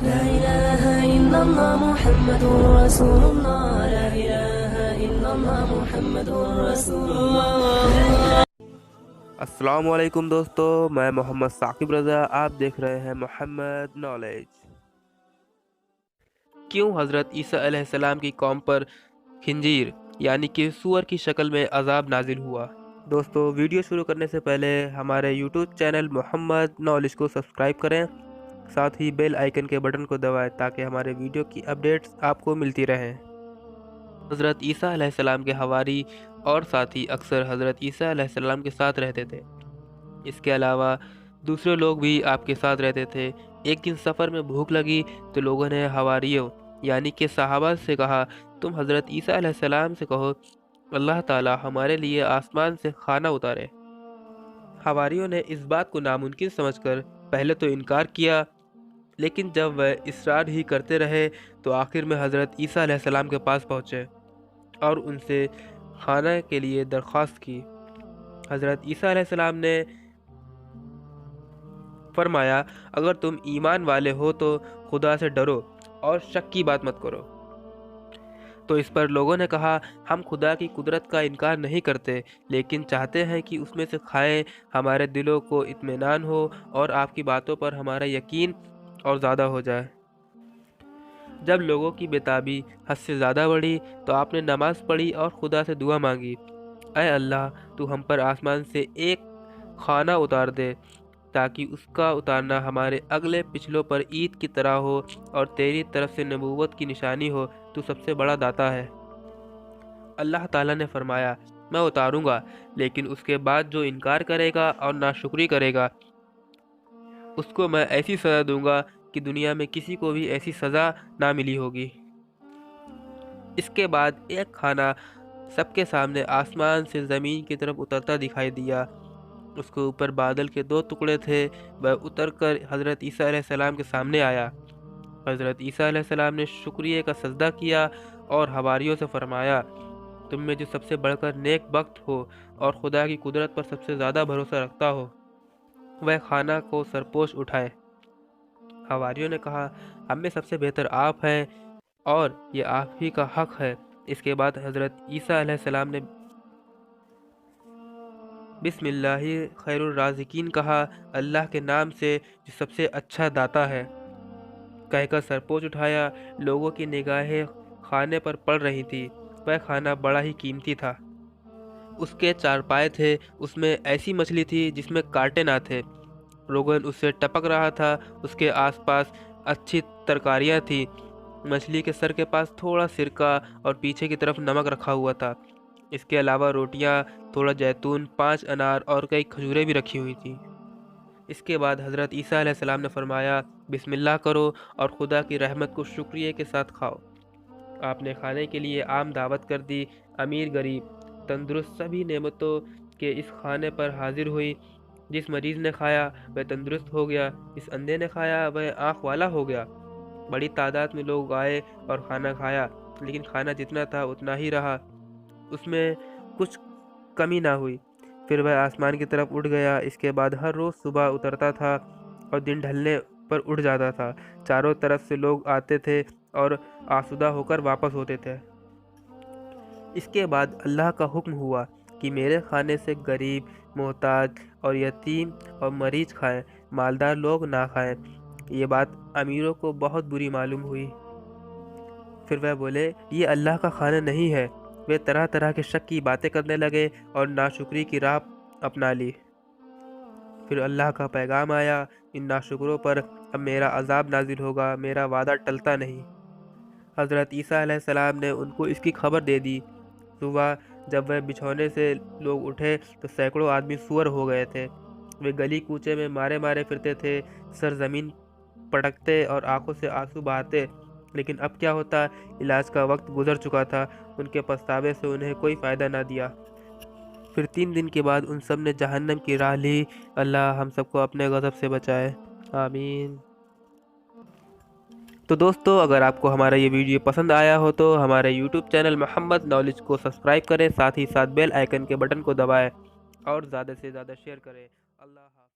لا إله إلا الله محمد رسول الله. لا إله إلا الله محمد رسول الله. अस्सलाम वालेकुम दोस्तों, मैं मोहम्मद साकिब रज़ा, आप देख रहे हैं मोहम्मद नॉलेज। क्यों हज़रत ईसा अलैहिस्सलाम की कौम पर खिंजीर यानी कि सूअर की शक्ल में अजाब नाजिल हुआ। दोस्तों, वीडियो शुरू करने से पहले हमारे यूट्यूब चैनल मोहम्मद नॉलेज को सब्सक्राइब करें, साथ ही बेल आइकन के बटन को दबाएं ताकि हमारे वीडियो की अपडेट्स आपको मिलती रहें। हज़रत ईसा अलैहिस्सलाम के हवारी और साथी अक्सर हज़रत ईसा अलैहिस्सलाम के साथ रहते थे। इसके अलावा दूसरे लोग भी आपके साथ रहते थे। एक दिन सफ़र में भूख लगी तो लोगों ने हवारियों यानी कि सहाबा से कहा, तुम हज़रत ईसा अलैहिस्सलाम से कहो अल्लाह ताला हमारे लिए आसमान से खाना उतारे। हवारियों ने इस बात को नामुमकिन समझकर पहले तो इनकार किया, लेकिन जब वह इसरार ही करते रहे तो आखिर में हज़रत ईसा अलैहिस्सलाम के पास पहुँचे और उनसे खाना के लिए दरख्वास्त की। हज़रत ईसा अलैहिस्सलाम ने फरमाया, अगर तुम ईमान वाले हो तो खुदा से डरो और शक की बात मत करो। तो इस पर लोगों ने कहा, हम खुदा की कुदरत का इनकार नहीं करते, लेकिन चाहते हैं कि उसमें से खाएं, हमारे दिलों को इत्मीनान हो और आपकी बातों पर हमारा यकीन और ज़्यादा हो जाए। जब लोगों की बेताबी हद से ज़्यादा बढ़ी तो आपने नमाज पढ़ी और खुदा से दुआ मांगी, ऐ अल्लाह, तू हम पर आसमान से एक खाना उतार दे ताकि उसका उतारना हमारे अगले पिछलों पर ईद की तरह हो और तेरी तरफ से नबूवत की निशानी हो, तू सबसे बड़ा दाता है। अल्लाह ताला ने फरमाया, मैं उतारूंगा, लेकिन उसके बाद जो इनकार करेगा और नाशुक्री करेगा उसको मैं ऐसी सज़ा दूंगा कि दुनिया में किसी को भी ऐसी सज़ा ना मिली होगी। इसके बाद एक खाना सबके सामने आसमान से ज़मीन की तरफ उतरता दिखाई दिया। उसके ऊपर बादल के 2 टुकड़े थे। वह उतरकर हज़रत ईसा अलैहिस्सलाम के सामने आया। हज़रत ईसा अलैहिस्सलाम ने शुक्रिया का सजदा किया और हवारियों से फरमाया, तुम में जो सबसे बढ़कर नेक वक्त हो और खुदा की कुदरत पर सबसे ज़्यादा भरोसा रखता हो, वह खाना को सरपोश उठाए। हवारियों ने कहा, हम में सबसे बेहतर आप हैं और ये आप ही का हक है। इसके बाद हज़रत ईसा अलैहिस्सलाम ने बिस्मिल्लाहि खैरुर राज़िकीन कहा, अल्लाह के नाम से जो सबसे अच्छा दाता है, कहकर सरपोश उठाया। लोगों की निगाहें खाने पर पड़ रही थी। वह खाना बड़ा ही कीमती था। उसके 4 पाए थे, उसमें ऐसी मछली थी जिसमें कांटे ना थे। रोगन उससे टपक रहा था। उसके आसपास अच्छी तरकारियां थी। मछली के सर के पास थोड़ा सिरका और पीछे की तरफ नमक रखा हुआ था। इसके अलावा रोटियां, थोड़ा जैतून, 5 अनार और कई खजूरें भी रखी हुई थी। इसके बाद हज़रत ईसा अलैहिस्सलाम ने फरमाया, बिस्मिल्लाह करो और खुदा की रहमत को शुक्रिया के साथ खाओ। आपने खाने के लिए आम दावत कर दी। अमीर गरीब तंदुरुस्त सभी नेमतों के इस खाने पर हाजिर हुई। जिस मरीज़ ने खाया वह तंदुरुस्त हो गया, जिस अंधे ने खाया वह आँख वाला हो गया। बड़ी तादाद में लोग आए और खाना खाया, लेकिन खाना जितना था उतना ही रहा, उसमें कुछ कमी ना हुई। फिर वह आसमान की तरफ उड़ गया। इसके बाद हर रोज़ सुबह उतरता था और दिन ढलने पर उड़ जाता था। चारों तरफ से लोग आते थे और आसूदा होकर वापस होते थे। इसके बाद अल्लाह का हुक्म हुआ कि मेरे खाने से गरीब, मोहताज और यतीम और मरीज खाएं, मालदार लोग ना खाएं। ये बात अमीरों को बहुत बुरी मालूम हुई। फिर वह बोले, ये अल्लाह का खाना नहीं है। वे तरह तरह के शक की बातें करने लगे और नाशुक्री की राह अपना ली। फिर अल्लाह का पैगाम आया, इन नाशुकरों पर अब मेरा अजाब नाजिल होगा, मेरा वादा टलता नहीं। हज़रत ईसा अलैहिस्सलाम ने उनको इसकी खबर दे दी। सुबह जब वह बिछौने से लोग उठे तो सैकड़ों आदमी सूअर हो गए थे। वे गली कूचे में मारे मारे फिरते थे, सर ज़मीन पटकते और आंखों से आंसू बहाते। लेकिन अब क्या होता, इलाज का वक्त गुजर चुका था। उनके पछतावे से उन्हें कोई फ़ायदा ना दिया। फिर 3 दिन के बाद उन सब ने जहन्नम की राह ली। अल्लाह हम सबको अपने गज़ब से बचाए, आमीन। तो दोस्तों, अगर आपको हमारा ये वीडियो पसंद आया हो तो हमारे यूट्यूब चैनल मोहम्मद नॉलेज को सब्सक्राइब करें, साथ ही साथ बेल आइकन के बटन को दबाएं और ज़्यादा से ज़्यादा शेयर करें। अल्लाह हाफ़िज़।